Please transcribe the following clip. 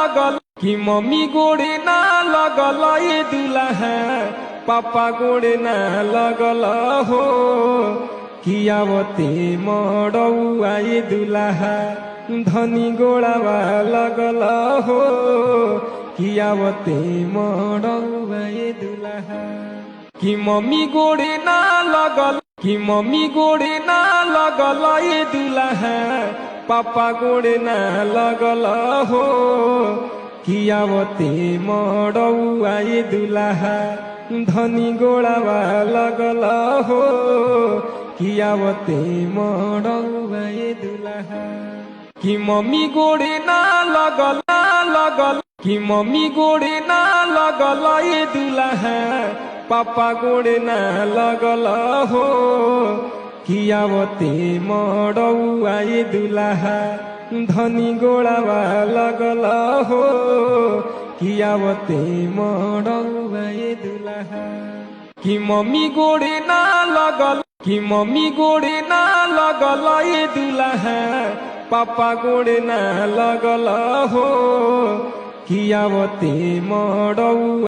लगल कि मम्मी गोड़े ना लगल ये दुल्हा पापा गोड़े ना लगल हो कियावते मड़ौआ ये दुल्हा धनी गोड़ावा लगल हो कियावते मड़ौआ ये दुल्हा कि मम्मी गोड़े ना लगल कि मम्मी गोड़े ना लगल ये दुल्हा पापा गोड़े ना लगल हो कियावते मड़ौआ ये दुल्हा धनी गोड़ावा लगल हो कियावते मड़ौआ ये दुल्हा कि मम्मी गोड़े ना लगल कि मम्मी गोड़े ना लगल ये दुल्हा पापा गोड़े ना लगल हो कियावते मड़ौआ ये दुल्हा धनी गोड़ावा लगल हो कियावते मड़ौआ ये दुल्हा कि मम्मी गोड़े ना लगल कि मम्मी गोड़े ना लगल ये दुल्हा पापा गोड़े ना लगल हो कियावते मड़ौआ